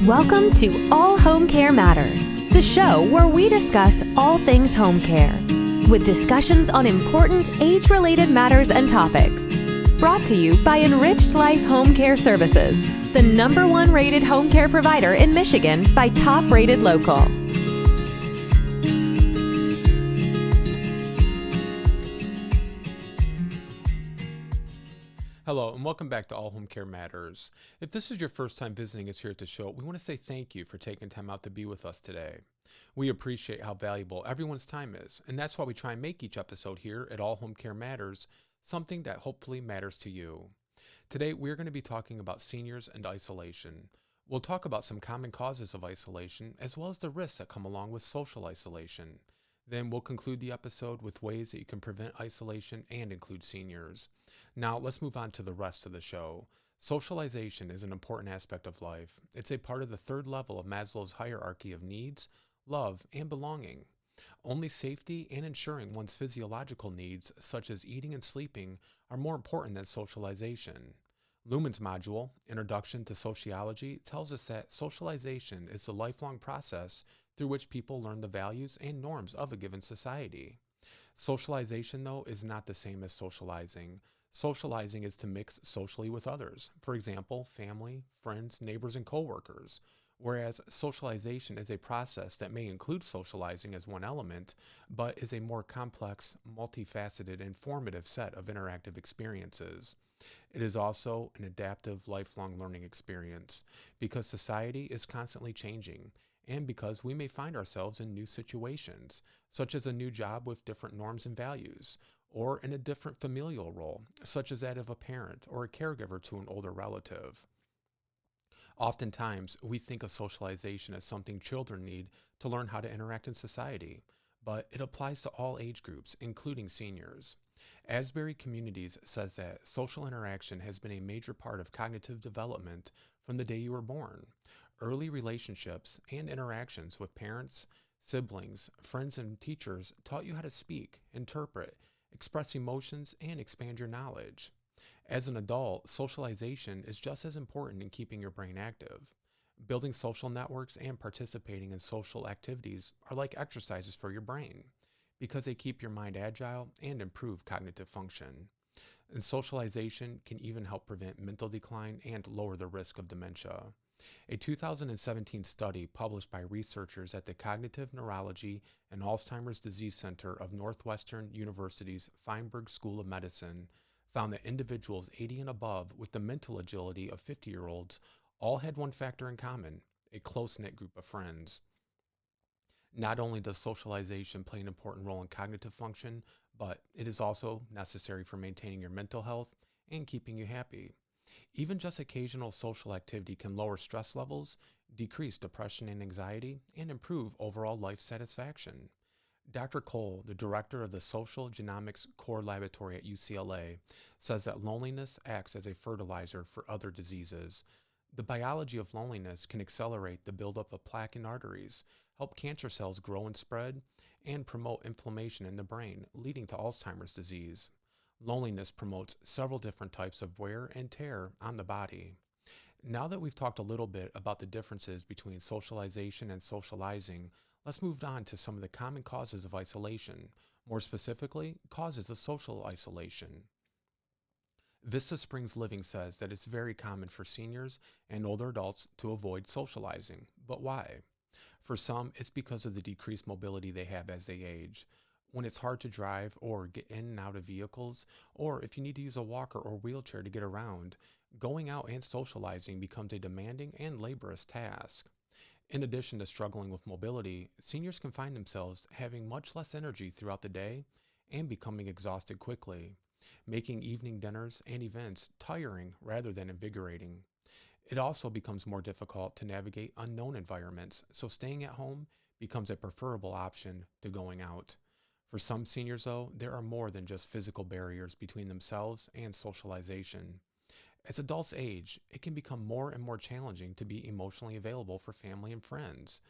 Welcome to All Home Care Matters, the show where we discuss all things home care, with discussions on important age-related matters and topics. Brought to you by Enriched Life Home Care Services, the #1 rated home care provider in Michigan by Top Rated Local. Hello and welcome back to All Home Care Matters. If this is your first time visiting us here at the show, we want to say thank you for taking time out to be with us today. We appreciate how valuable everyone's time is, and that's why we try and make each episode here at All Home Care Matters something that hopefully matters to you. Today we're going to be talking about seniors and isolation. We'll talk about some common causes of isolation as well as the risks that come along with social isolation. Then we'll conclude the episode with ways that you can prevent isolation and include seniors. Now let's move on to the rest of the show. Socialization is an important aspect of life. It's a part of the third level of Maslow's hierarchy of needs, love, and belonging. Only safety and ensuring one's physiological needs, such as eating and sleeping, are more important than socialization. Luhmann's module, Introduction to Sociology, tells us that socialization is the lifelong process through which people learn the values and norms of a given society. Socialization, though, is not the same as socializing. Socializing is to mix socially with others, for example, family, friends, neighbors, and coworkers, whereas socialization is a process that may include socializing as one element, but is a more complex, multifaceted, and formative set of interactive experiences. It is also an adaptive, lifelong learning experience because society is constantly changing and because we may find ourselves in new situations, such as a new job with different norms and values, or in a different familial role, such as that of a parent or a caregiver to an older relative. Oftentimes, we think of socialization as something children need to learn how to interact in society, but it applies to all age groups, including seniors. Asbury Communities says that social interaction has been a major part of cognitive development from the day you were born. Early relationships and interactions with parents, siblings, friends, and teachers taught you how to speak, interpret, express emotions, and expand your knowledge. As an adult, socialization is just as important in keeping your brain active. Building social networks and participating in social activities are like exercises for your brain because they keep your mind agile and improve cognitive function. And socialization can even help prevent mental decline and lower the risk of dementia. A 2017 study published by researchers at the Cognitive Neurology and Alzheimer's Disease Center of Northwestern University's Feinberg School of Medicine found that individuals 80 and above with the mental agility of 50-year-olds all had one factor in common: a close-knit group of friends. Not only does socialization play an important role in cognitive function, but it is also necessary for maintaining your mental health and keeping you happy. Even just occasional social activity can lower stress levels, decrease depression and anxiety, and improve overall life satisfaction. Dr. Cole, the director of the Social Genomics Core Laboratory at UCLA, says that loneliness acts as a fertilizer for other diseases. The biology of loneliness can accelerate the buildup of plaque in arteries, help cancer cells grow and spread, and promote inflammation in the brain, leading to Alzheimer's disease. Loneliness promotes several different types of wear and tear on the body. Now that we've talked a little bit about the differences between socialization and socializing, let's move on to some of the common causes of isolation, more specifically, causes of social isolation. Vista Springs Living says that it's very common for seniors and older adults to avoid socializing. But why? For some, it's because of the decreased mobility they have as they age. When it's hard to drive or get in and out of vehicles, or if you need to use a walker or wheelchair to get around, going out and socializing becomes a demanding and laborious task. In addition to struggling with mobility, seniors can find themselves having much less energy throughout the day and becoming exhausted quickly, making evening dinners and events tiring rather than invigorating. It also becomes more difficult to navigate unknown environments, so staying at home becomes a preferable option to going out. For some seniors, though, there are more than just physical barriers between themselves and socialization. As adults age, it can become more and more challenging to be emotionally available for family and friends.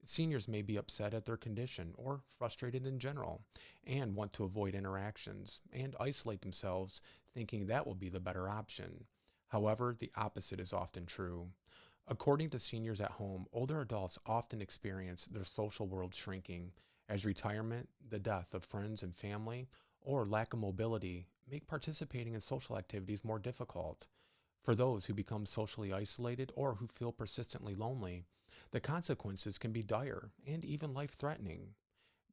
Seniors may be upset at their condition or frustrated in general and want to avoid interactions and isolate themselves, thinking that will be the better option. However, the opposite is often true. According to seniors at home, older adults often experience their social world shrinking as retirement, the death of friends and family, or lack of mobility make participating in social activities more difficult. For those who become socially isolated or who feel persistently lonely, the consequences can be dire and even life threatening.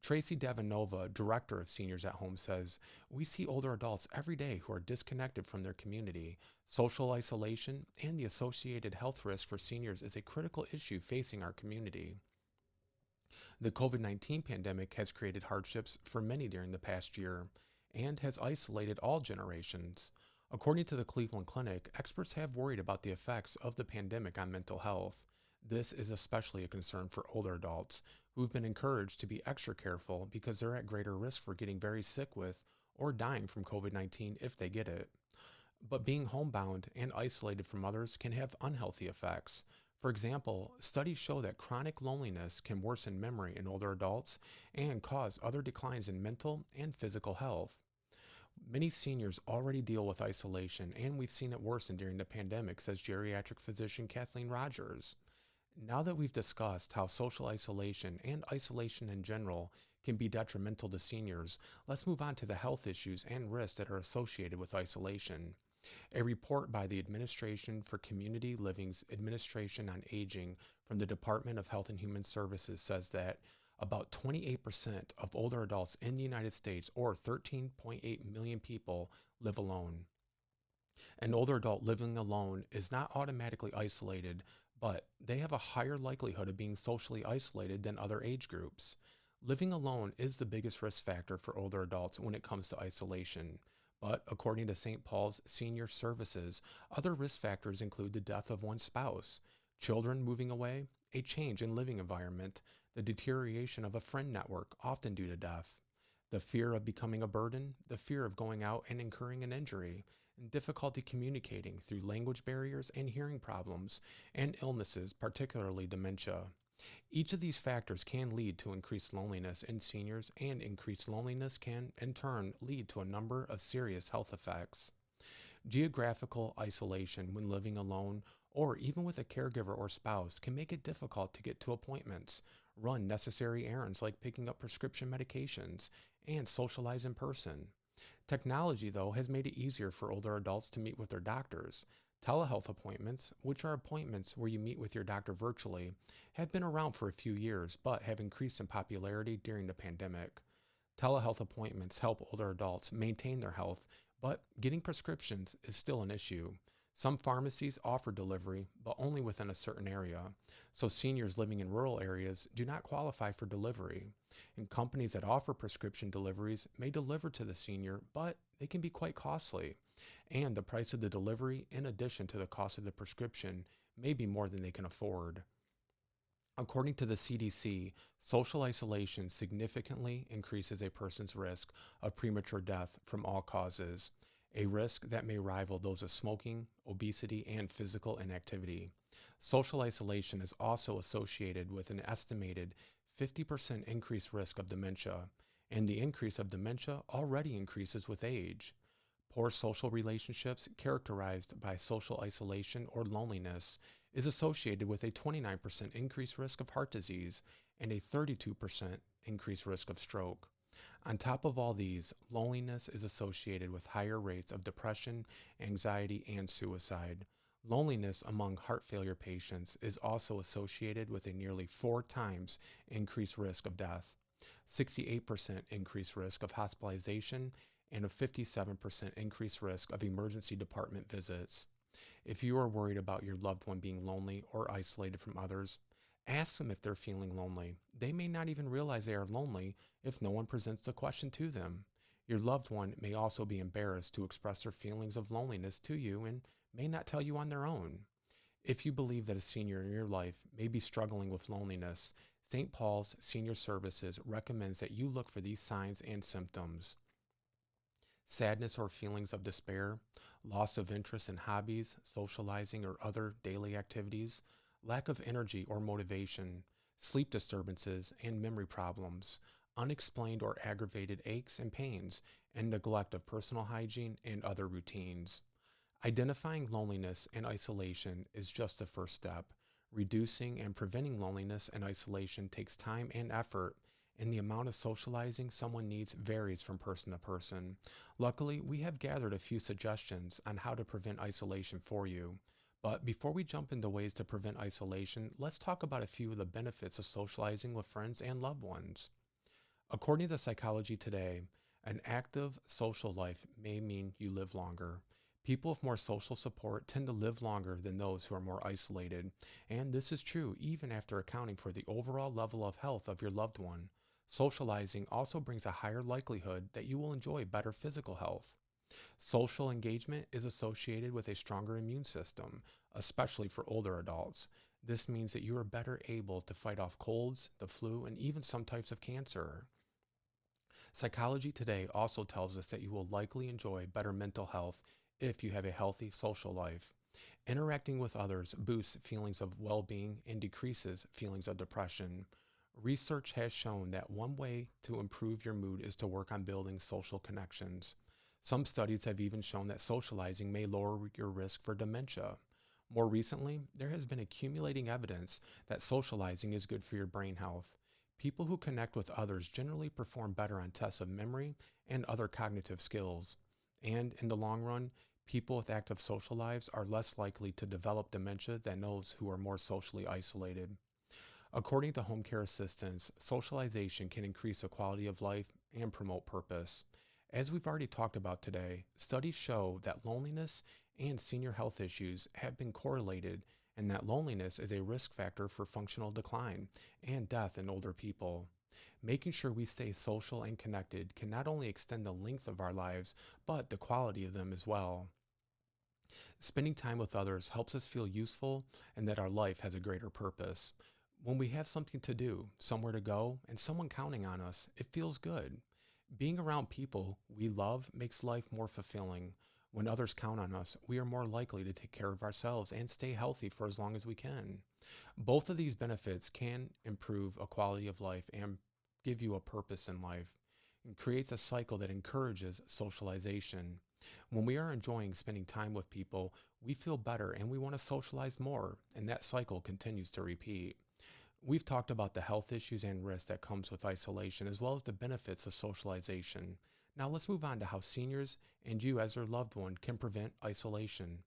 Tracy Davanova, director of Seniors at Home, says, "We see older adults every day who are disconnected from their community. Social isolation and the associated health risk for seniors is a critical issue facing our community." The COVID 19 pandemic has created hardships for many during the past year and has isolated all generations. According to the Cleveland Clinic, experts have worried about the effects of the pandemic on mental health. This is especially a concern for older adults who've been encouraged to be extra careful because they're at greater risk for getting very sick with or dying from COVID 19 if they get it. But being homebound and isolated from others can have unhealthy effects. For example, studies show that chronic loneliness can worsen memory in older adults and cause other declines in mental and physical health. Many seniors already deal with isolation, and we've seen it worsen during the pandemic, says geriatric physician Kathleen Rogers. Now that we've discussed how social isolation and isolation in general can be detrimental to seniors, let's move on to the health issues and risks that are associated with isolation. A report by the Administration for Community Living's Administration on Aging from the Department of Health and Human Services says that about 28% of older adults in the United States, or 13.8 million people, live alone. An older adult living alone is not automatically isolated, but they have a higher likelihood of being socially isolated than other age groups. Living alone is the biggest risk factor for older adults when it comes to isolation. But according to St. Paul's Senior Services, other risk factors include the death of one's spouse, children moving away, a change in living environment, the deterioration of a friend network, often due to death, the fear of becoming a burden, the fear of going out and incurring an injury, and difficulty communicating through language barriers and hearing problems, and illnesses, particularly dementia. Each of these factors can lead to increased loneliness in seniors, and increased loneliness can, in turn, lead to a number of serious health effects. Geographical isolation when living alone or even with a caregiver or spouse can make it difficult to get to appointments, run necessary errands like picking up prescription medications, and socialize in person. Technology, though, has made it easier for older adults to meet with their doctors. Telehealth appointments, which are appointments where you meet with your doctor virtually, have been around for a few years but have increased in popularity during the pandemic. Telehealth appointments help older adults maintain their health, but getting prescriptions is still an issue. Some pharmacies offer delivery, but only within a certain area, so seniors living in rural areas do not qualify for delivery. And companies that offer prescription deliveries may deliver to the senior, but they can be quite costly. And the price of the delivery, in addition to the cost of the prescription, may be more than they can afford. According to the CDC, social isolation significantly increases a person's risk of premature death from all causes, a risk that may rival those of smoking, obesity, and physical inactivity. Social isolation is also associated with an estimated 50% increased risk of dementia, and the increase of dementia already increases with age. Poor social relationships characterized by social isolation or loneliness is associated with a 29% increased risk of heart disease and a 32% increased risk of stroke. On top of all these, loneliness is associated with higher rates of depression, anxiety, and suicide. Loneliness among heart failure patients is also associated with a nearly 4 times increased risk of death, 68% increased risk of hospitalization, and a 57% increased risk of emergency department visits. If you are worried about your loved one being lonely or isolated from others, ask them if they're feeling lonely. They may not even realize they are lonely if no one presents the question to them. Your loved one may also be embarrassed to express their feelings of loneliness to you and may not tell you on their own. If you believe that a senior in your life may be struggling with loneliness, St. Paul's Senior Services recommends that you look for these signs and symptoms: sadness or feelings of despair, loss of interest in hobbies, socializing, or other daily activities, lack of energy or motivation, sleep disturbances and memory problems, unexplained or aggravated aches and pains, and neglect of personal hygiene and other routines. Identifying loneliness and isolation is just the first step. Reducing and preventing loneliness and isolation takes time and effort, and the amount of socializing someone needs varies from person to person. Luckily, we have gathered a few suggestions on how to prevent isolation for you. But before we jump into ways to prevent isolation, let's talk about a few of the benefits of socializing with friends and loved ones. According to Psychology Today, an active social life may mean you live longer. People with more social support tend to live longer than those who are more isolated, and this is true even after accounting for the overall level of health of your loved one. Socializing also brings a higher likelihood that you will enjoy better physical health. Social engagement is associated with a stronger immune system, especially for older adults. This means that you are better able to fight off colds, the flu, and even some types of cancer. Psychology Today also tells us that you will likely enjoy better mental health if you have a healthy social life. Interacting with others boosts feelings of well being and decreases feelings of depression. Research has shown that one way to improve your mood is to work on building social connections. Some studies have even shown that socializing may lower your risk for dementia. More recently, there has been accumulating evidence that socializing is good for your brain health. People who connect with others generally perform better on tests of memory and other cognitive skills. And in the long run, people with active social lives are less likely to develop dementia than those who are more socially isolated. According to home care assistants, socialization can increase the quality of life and promote purpose. As we've already talked about today, studies show that loneliness and senior health issues have been correlated, and that loneliness is a risk factor for functional decline and death in older people. Making sure we stay social and connected can not only extend the length of our lives, but the quality of them as well. Spending time with others helps us feel useful and that our life has a greater purpose. When we have something to do, somewhere to go, and someone counting on us, it feels good. Being around people we love makes life more fulfilling. When others count on us, we are more likely to take care of ourselves and stay healthy for as long as we can. Both of these benefits can improve a quality of life and give you a purpose in life. It creates a cycle that encourages socialization. When we are enjoying spending time with people, we feel better and we want to socialize more, and that cycle continues to repeat. We've talked about the health issues and risks that comes with isolation as well as the benefits of socialization. Now let's move on to how seniors and you as their loved one can prevent isolation.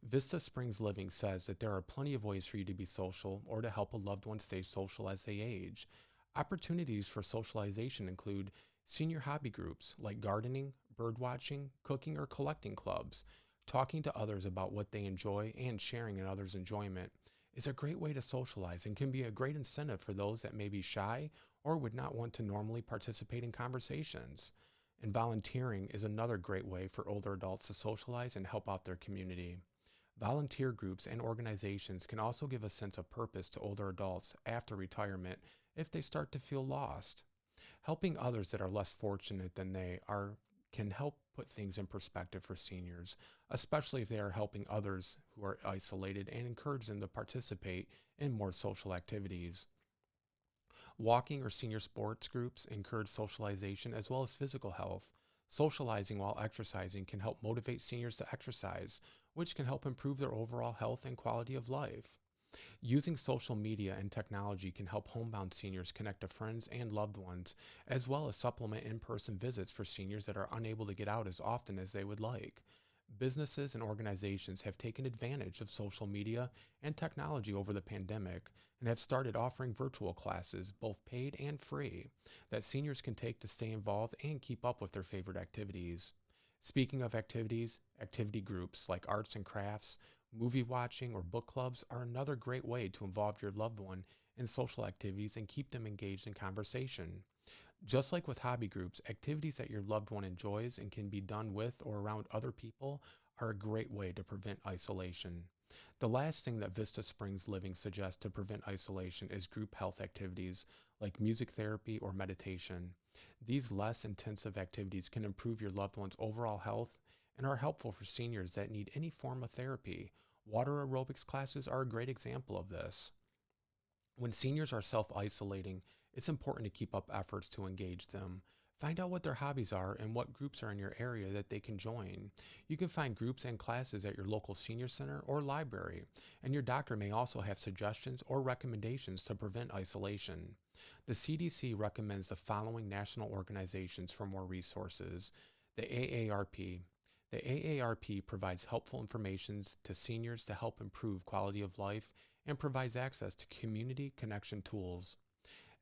Vista Springs Living says that there are plenty of ways for you to be social or to help a loved one stay social as they age. Opportunities for socialization include senior hobby groups like gardening, bird watching, cooking, or collecting clubs. Talking to others about what they enjoy and sharing in others' enjoyment is a great way to socialize and can be a great incentive for those that may be shy or would not want to normally participate in conversations. And volunteering is another great way for older adults to socialize and help out their community. Volunteer groups and organizations can also give a sense of purpose to older adults after retirement if they start to feel lost. Helping others that are less fortunate than they are can help put things in perspective for seniors, especially if they are helping others who are isolated and encourage them to participate in more social activities. Walking or senior sports groups encourage socialization as well as physical health. Socializing while exercising can help motivate seniors to exercise, which can help improve their overall health and quality of life. Using social media and technology can help homebound seniors connect to friends and loved ones, as well as supplement in person visits for seniors that are unable to get out as often as they would like. Businesses and organizations have taken advantage of social media and technology over the pandemic and have started offering virtual classes, both paid and free, that seniors can take to stay involved and keep up with their favorite activities. Speaking of activities, activity groups like arts and crafts, movie watching, or book clubs are another great way to involve your loved one in social activities and keep them engaged in conversation. Just like with hobby groups, activities that your loved one enjoys and can be done with or around other people are a great way to prevent isolation. The last thing that Vista Springs Living suggests to prevent isolation is group health activities like music therapy or meditation. These less intensive activities can improve your loved one's overall health and are helpful for seniors that need any form of therapy. Water aerobics classes are a great example of this. When seniors are self isolating, it's important to keep up efforts to engage them. Find out what their hobbies are and what groups are in your area that they can join. You can find groups and classes at your local senior center or library, and your doctor may also have suggestions or recommendations to prevent isolation. The CDC recommends the following national organizations for more resources. The AARP. The AARP provides helpful information to seniors to help improve quality of life and provides access to community connection tools.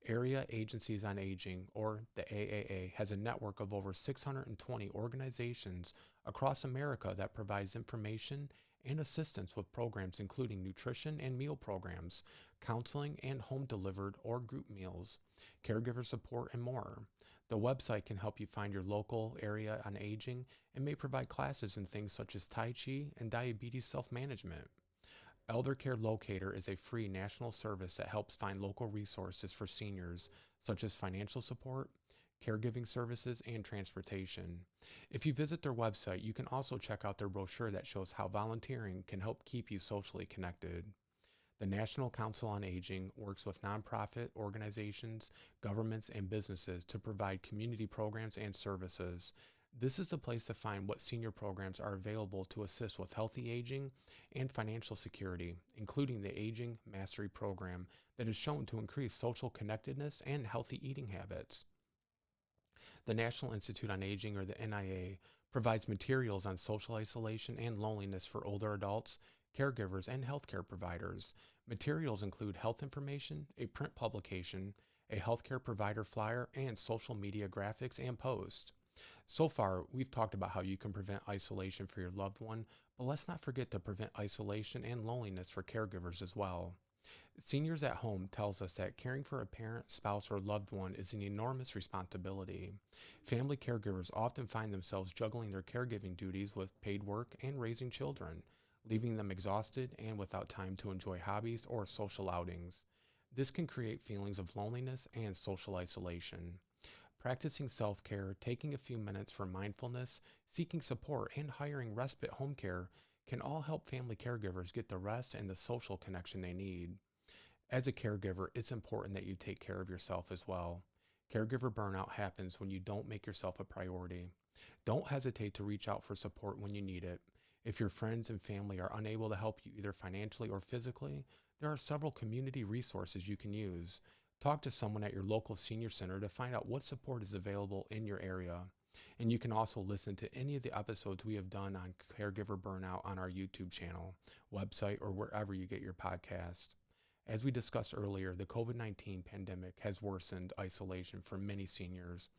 Area Agencies on Aging, or the AAA, has a network of over 620 organizations across America that provides information and assistance with programs including nutrition and meal programs, counseling and home delivered or group meals, caregiver support, and more. The website can help you find your local area on aging and may provide classes in things such as Tai Chi and diabetes self-management. Elder Care Locator is a free national service that helps find local resources for seniors, such as financial support, caregiving services, and transportation. If you visit their website, you can also check out their brochure that shows how volunteering can help keep you socially connected. The National Council on Aging works with nonprofit organizations, governments, and businesses to provide community programs and services. This is the place to find what senior programs are available to assist with healthy aging and financial security, including the Aging Mastery Program that is shown to increase social connectedness and healthy eating habits. The National Institute on Aging, or the NIA, provides materials on social isolation and loneliness for older adults, caregivers, and healthcare providers. Materials include health information, a print publication, a healthcare provider flyer, and social media graphics and posts. So far, we've talked about how you can prevent isolation for your loved one, but let's not forget to prevent isolation and loneliness for caregivers as well. Seniors at Home tells us that caring for a parent, spouse, or loved one is an enormous responsibility. Family caregivers often find themselves juggling their caregiving duties with paid work and raising children, leaving them exhausted and without time to enjoy hobbies or social outings. This can create feelings of loneliness and social isolation. Practicing self-care, taking a few minutes for mindfulness, seeking support, and hiring respite home care can all help family caregivers get the rest and the social connection they need. As a caregiver, it's important that you take care of yourself as well. Caregiver burnout happens when you don't make yourself a priority. Don't hesitate to reach out for support when you need it. If your friends and family are unable to help you either financially or physically, there are several community resources you can use. Talk to someone at your local senior center to find out what support is available in your area. And you can also listen to any of the episodes we have done on caregiver burnout on our YouTube channel, website, or wherever you get your podcast. As we discussed earlier, the COVID-19 pandemic has worsened isolation for many seniors.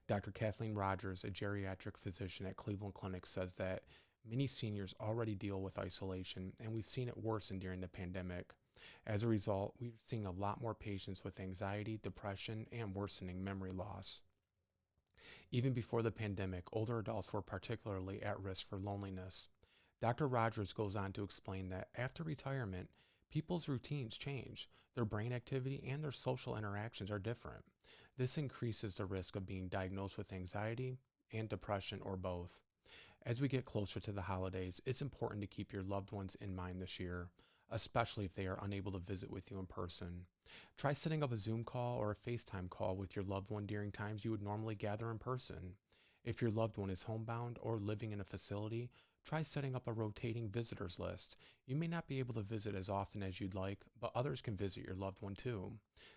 Dr. Kathleen Rogers, a geriatric physician at Cleveland Clinic, says that many seniors already deal with isolation, and we've seen it worsen during the pandemic. As a result, we've seen a lot more patients with anxiety, depression, and worsening memory loss. Even before the pandemic, older adults were particularly at risk for loneliness. Dr. Rogers goes on to explain that after retirement, people's routines change, their brain activity and their social interactions are different. This increases the risk of being diagnosed with anxiety and depression, or both. As we get closer to the holidays, it's important to keep your loved ones in mind this year, especially if they are unable to visit with you in person. Try setting up a Zoom call or a FaceTime call with your loved one during times you would normally gather in person. If your loved one is homebound or living in a facility, try setting up a rotating visitors list. You may not be able to visit as often as you'd like, but others can visit your loved one too.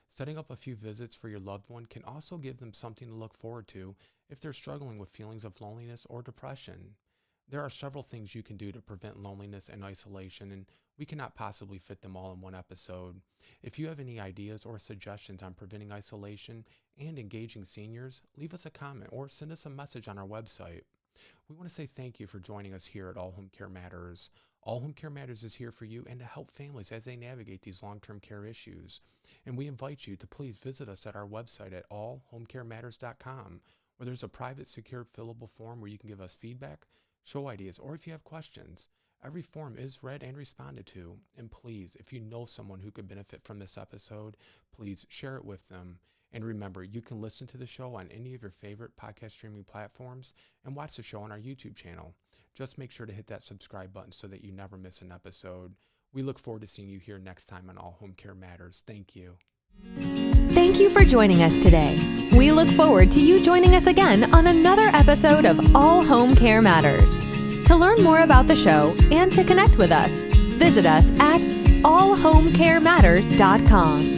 Setting up a few visits for your loved one can also give them something to look forward to if they're struggling with feelings of loneliness or depression. There are several things you can do to prevent loneliness and isolation, and we cannot possibly fit them all in one episode. If you have any ideas or suggestions on preventing isolation and engaging seniors, leave us a comment or send us a message on our website. We want to say thank you for joining us here at All Home Care Matters. All Home Care Matters is here for you and to help families as they navigate these long-term care issues. And we invite you to please visit us at our website at allhomecarematters.com, where there's a private, secure, fillable form where you can give us feedback, show ideas, or if you have questions. Every form is read and responded to. And please, if you know someone who could benefit from this episode, please share it with them. And remember, you can listen to the show on any of your favorite podcast streaming platforms and watch the show on our YouTube channel. Just make sure to hit that subscribe button so that you never miss an episode. We look forward to seeing you here next time on All Home Care Matters. Thank you. thank you for joining us today. We look forward to you joining us again on another episode of All Home Care Matters. To learn more about the show and to connect with us, visit us at allhomecarematters.com.